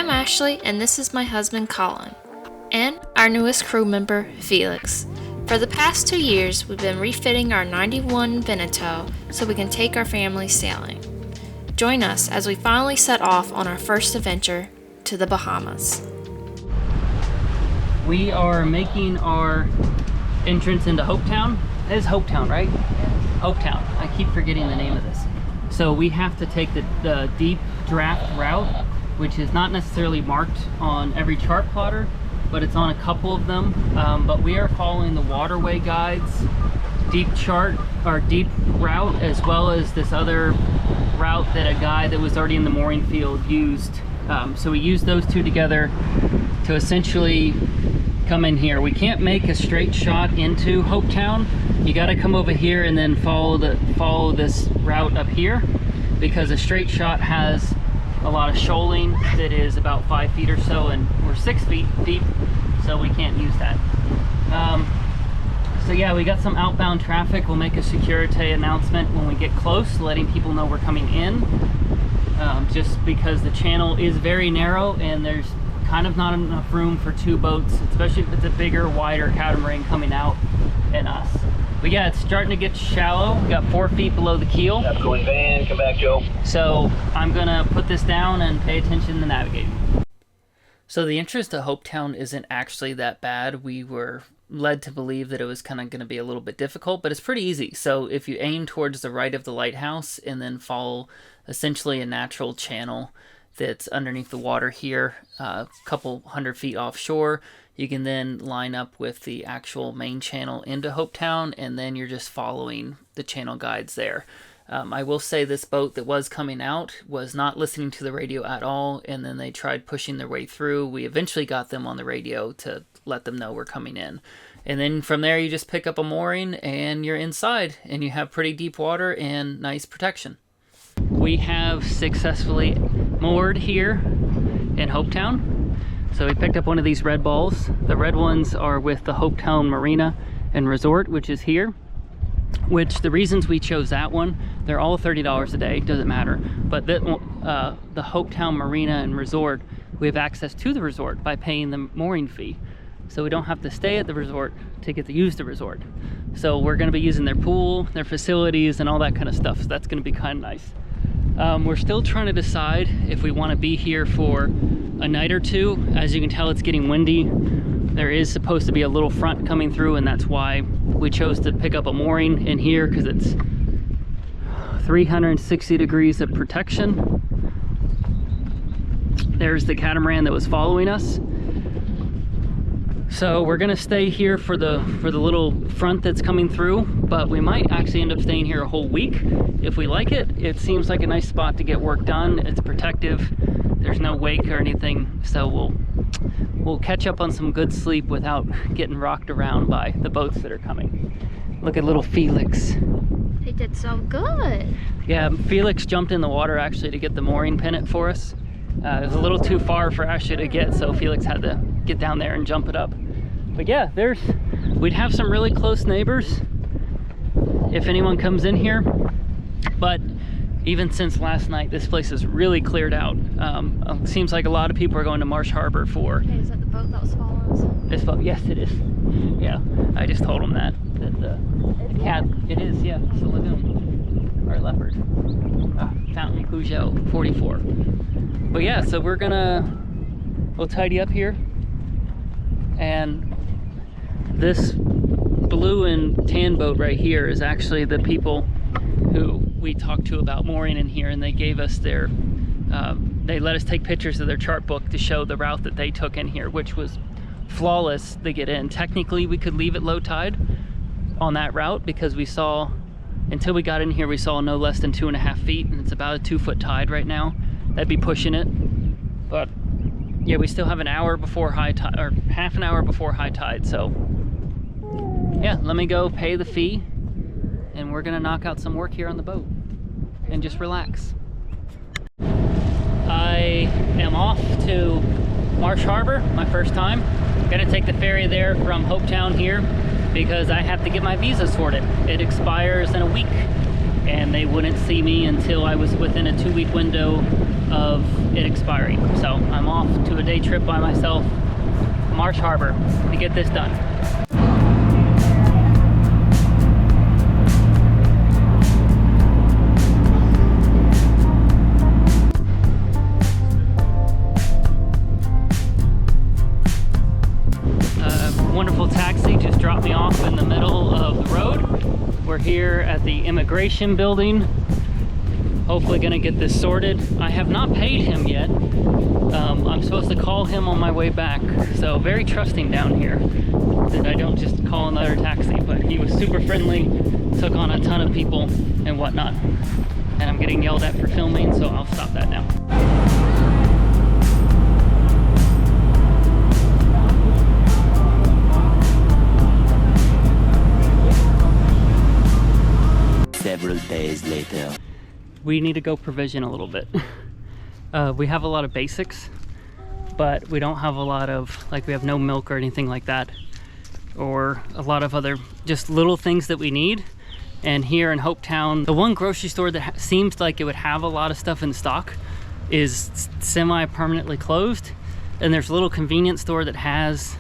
I'm Ashley, and this is my husband Colin, and our newest crew member, Felix. For the past 2 years, we've been refitting our 91 Veneto so we can take our family sailing. Join us as we finally set off on our first adventure to the Bahamas. We are making our entrance into Hopetown. It is Hopetown, right? Hopetown. I keep forgetting the name of this. So we have to take the deep draft route, which is not necessarily marked on every chart plotter, but it's on a couple of them. But we are following the waterway guides deep chart, or deep route, as well as this other route that a guy that was already in the mooring field used. So we used those two together to essentially come in here. We can't make a straight shot into Hopetown. You got to come over here and then follow this route up here, because a straight shot has a lot of shoaling that is about 5 feet or so, and we're 6 feet deep, so we can't use that. So yeah, we got some outbound traffic. We'll make a security announcement when we get close, letting people know we're coming in, just because the channel is very narrow and there's kind of not enough room for 2 boats, especially if it's a bigger, wider catamaran coming out than us. But yeah, it's starting to get shallow. We got 4 feet below the keel. Yep, going van, come back, Joe. So I'm gonna put this down and pay attention to navigating. So the entrance to Hopetown isn't actually that bad. We were led to believe that it was kind of going to be a little bit difficult, but it's pretty easy. So if you aim towards the right of the lighthouse and then follow essentially a natural channel that's underneath the water here, a couple 100 feet offshore, you can then line up with the actual main channel into Hopetown, and then you're just following the channel guides there. I will say this boat that was coming out was not listening to the radio at all, and then they tried pushing their way through. We eventually got them on the radio to let them know we're coming in. And then from there you just pick up a mooring and you're inside, and you have pretty deep water and nice protection. We have successfully moored here in Hopetown. So we picked up one of these red balls. The red ones are with the Hopetown Marina and Resort, which is here. Which the reasons we chose that one, they're all $30 a day, doesn't matter. But the Hopetown Marina and Resort, we have access to the resort by paying the mooring fee. So we don't have to stay at the resort to get to use the resort. So we're going to be using their pool, their facilities, and all that kind of stuff. So that's going to be kind of nice. We're still trying to decide if we want to be here for a night or two. As you can tell, it's getting windy. There is supposed to be a little front coming through, and that's why we chose to pick up a mooring in here, because it's 360 degrees of protection. There's the catamaran that was following us. So we're gonna stay here for the little front that's coming through, but we might actually end up staying here a whole week if we like it. It seems like a nice spot to get work done. It's protective. There's no wake or anything, so we'll catch up on some good sleep without getting rocked around by the boats that are coming. Look at little Felix. They did so good. Yeah, Felix jumped in the water actually to get the mooring pennant for us. It was a little too far for Ashley to get, so Felix had to get down there and jump it up. But yeah, we'd have some really close neighbors if anyone comes in here. But even since last night, this place is really cleared out. Seems like a lot of people are going to Marsh Harbor for... Hey, is that the boat that was following us? This boat? Yes, it is. Yeah, I just told them that the cat, it is, yeah, it's a lagoon, or leopard. Fountain Peugeot 44. But yeah, so we'll tidy up here. And this blue and tan boat right here is actually the people who we talked to about mooring in here, and they gave us their, they let us take pictures of their chart book to show the route that they took in here, which was flawless to get in. Technically, we could leave at low tide on that route, because we saw, until we got in here, we saw no less than 2.5 feet, and it's about a 2-foot tide right now. That'd be pushing it. But yeah, we still have an hour before high tide, or half an hour before high tide, so yeah, let me go pay the fee, and we're gonna knock out some work here on the boat and just relax. I am off to Marsh Harbor, my first time. Gonna take the ferry there from Hopetown here, because I have to get my visa sorted. It expires in a week, and they wouldn't see me until I was within a 2-week window of it expiring. So I'm off to a day trip by myself, Marsh Harbor, to get this done. Wonderful taxi just dropped me off in the middle of the road. We're here at the immigration building. Hopefully gonna get this sorted. I have not paid him yet. I'm supposed to call him on my way back. So very trusting down here that I don't just call another taxi, but he was super friendly, took on a ton of people and whatnot. And I'm getting yelled at for filming, so I'll stop that now. Several days later. We need to go provision a little bit. We have a lot of basics, but we don't have a lot of, like, we have no milk or anything like that, or a lot of other just little things that we need. And here in Hopetown, the one grocery store that seems like it would have a lot of stuff in stock is semi-permanently closed. And there's a little convenience store that has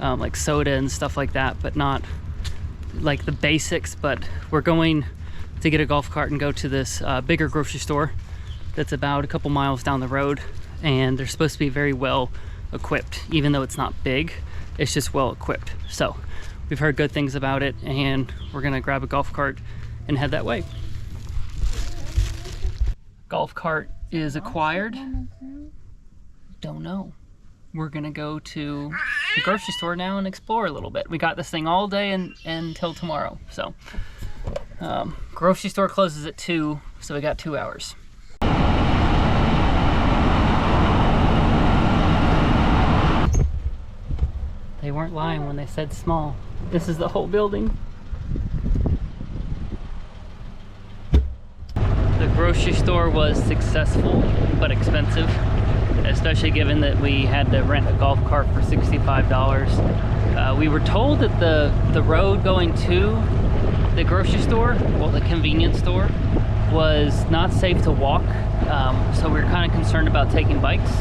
like soda and stuff like that, but not like the basics. But we're going to get a golf cart and go to this bigger grocery store that's about a couple miles down the road, and they're supposed to be very well equipped. Even though it's not big, it's just well equipped. So we've heard good things about it, and we're gonna grab a golf cart and head that way. Golf cart is acquired. Don't know. We're gonna go to the grocery store now and explore a little bit. We got this thing all day and until tomorrow. So grocery store closes at 2, so we got 2 hours. They weren't lying when they said small. This is the whole building. The grocery store was successful but expensive, especially given that we had to rent a golf cart for $65. We were told that the road going to the grocery store, well, the convenience store, was not safe to walk, so we were kind of concerned about taking bikes.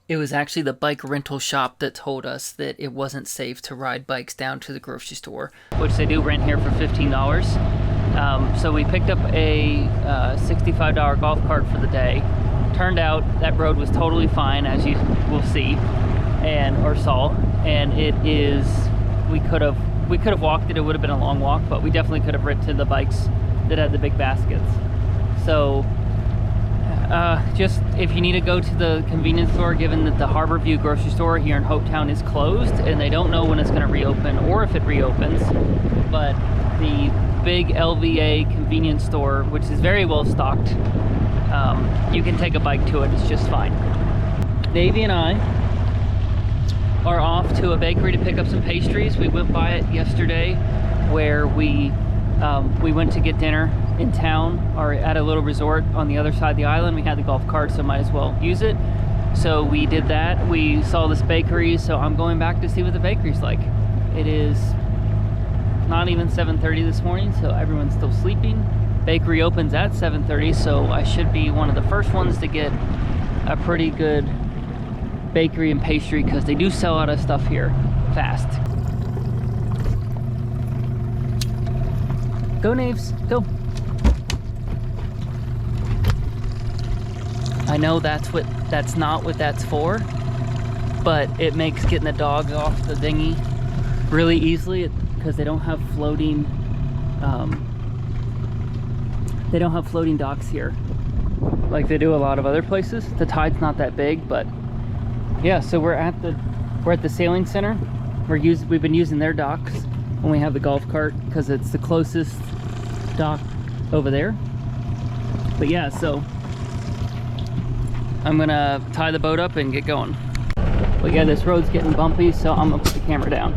It was actually the bike rental shop that told us that it wasn't safe to ride bikes down to the grocery store, which they do rent here for $15. So we picked up a $65 golf cart for the day. Turned out that road was totally fine, as you will see or saw, and it is, we could have walked it. It would have been a long walk, but we definitely could have rented the bikes that had the big baskets. So just if you need to go to the convenience store, given that the Harborview grocery store here in Hopetown is closed and they don't know when it's going to reopen or if it reopens, but the big LVA convenience store, which is very well stocked, you can take a bike to it. It's just fine. Davey and I are off to a bakery to pick up some pastries. We went by it yesterday, where we went to get dinner in town or at a little resort on the other side of the island. We had the golf cart, so might as well use it. So we did that. We saw this bakery, so I'm going back to see what the bakery's like. It is not even 7:30 this morning, so everyone's still sleeping. Bakery opens at 7:30, so I should be one of the first ones to get a pretty good bakery and pastry, because they do sell out of stuff here fast. Go, Naves, go. I know that's not what that's for, but it makes getting the dogs off the dinghy really easily, because they don't have floating docks here like they do a lot of other places. The tide's not that big, but yeah. So we're at the sailing center. We've been using their docks when we have the golf cart, because it's the closest dock over there. But yeah, so I'm gonna tie the boat up and get going. But yeah, this road's getting bumpy, so I'm gonna put the camera down.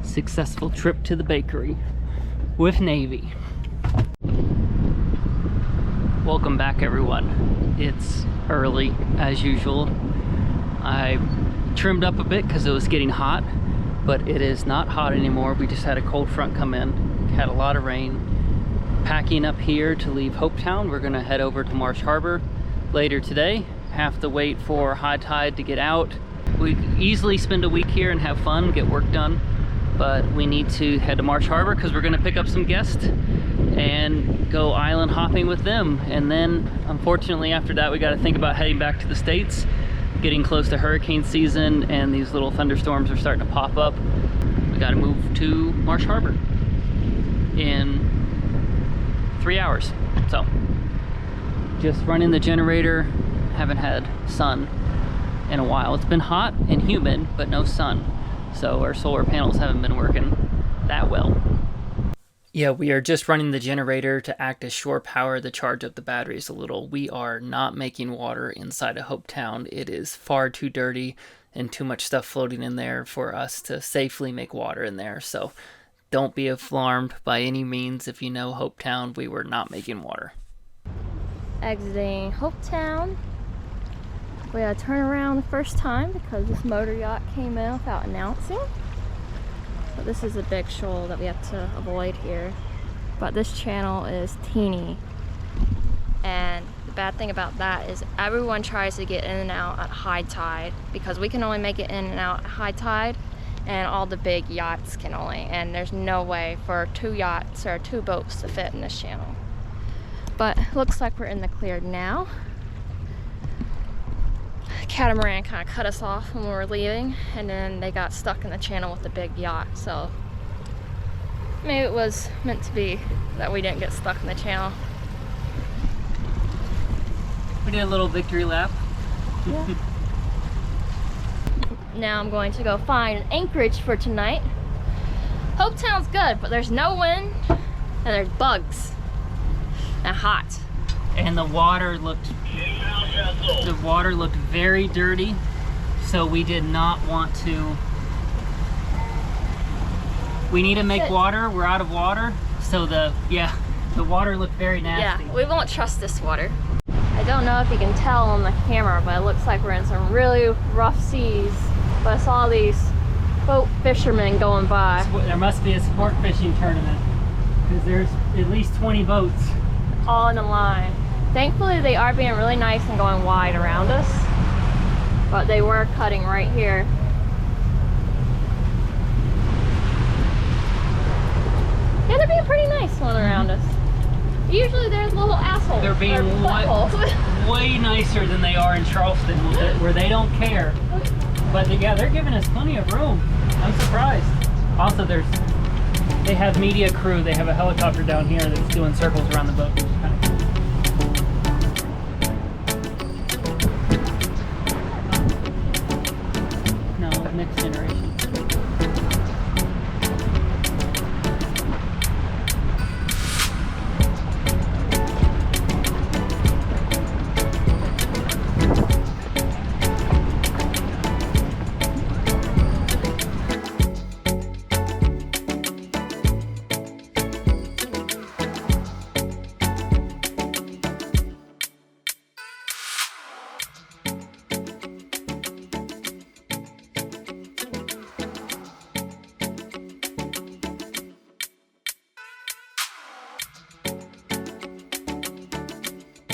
Successful trip to the bakery with Navy. Welcome back, everyone. It's early as usual. I trimmed up a bit because it was getting hot, but it is not hot anymore. We just had a cold front come in, had a lot of rain. Packing up here to leave Hopetown. We're gonna head over to Marsh Harbor later today. Have to wait for high tide to get out. We could easily spend a week here and have fun, get work done, but we need to head to Marsh Harbor because we're gonna pick up some guests and go island hopping with them. And then unfortunately after that we got to think about heading back to the States, getting close to hurricane season, and these little thunderstorms are starting to pop up. We got to move to Marsh Harbor in 3 hours. So just running the generator, haven't had sun in a while. It's been hot and humid, but no sun. So our solar panels haven't been working that well. Yeah, we are just running the generator to act as shore power to charge up the batteries a little. We are not making water inside of Hopetown. It is far too dirty and too much stuff floating in there for us to safely make water in there. So don't be alarmed by any means. If you know Hopetown, we were not making water. Exiting Hopetown. We had to turn around the first time because this motor yacht came in without announcing. But this is a big shoal that we have to avoid here. But this channel is teeny. And the bad thing about that is everyone tries to get in and out at high tide because we can only make it in and out at high tide, and all the big yachts can only, and there's no way for 2 yachts or 2 boats to fit in this channel. But it looks like we're in the clear now. Catamaran kind of cut us off when we were leaving, and then they got stuck in the channel with the big yacht, so maybe it was meant to be that we didn't get stuck in the channel. We did a little victory lap. Yeah. Now I'm going to go find an anchorage for tonight. Hopetown's good, but there's no wind and there's bugs and hot. And the water looked very dirty, so we did not want to. We need to make water. We're out of water, so the water looked very nasty. Yeah, we won't trust this water. I don't know if you can tell on the camera, but it looks like we're in some really rough seas. But I saw these boat fishermen going by. There must be a sport fishing tournament because there's at least 20 boats all in a line. Thankfully they are being really nice and going wide around us, but they were cutting right here. Yeah, they're being pretty nice going around us. Usually there's little assholes. They're being way nicer than they are in Charleston, where they don't care. But yeah, they're giving us plenty of room. I'm surprised. Also, they have media crew. They have a helicopter down here that's doing circles around the boat, which is kind of cool. No, mixed in right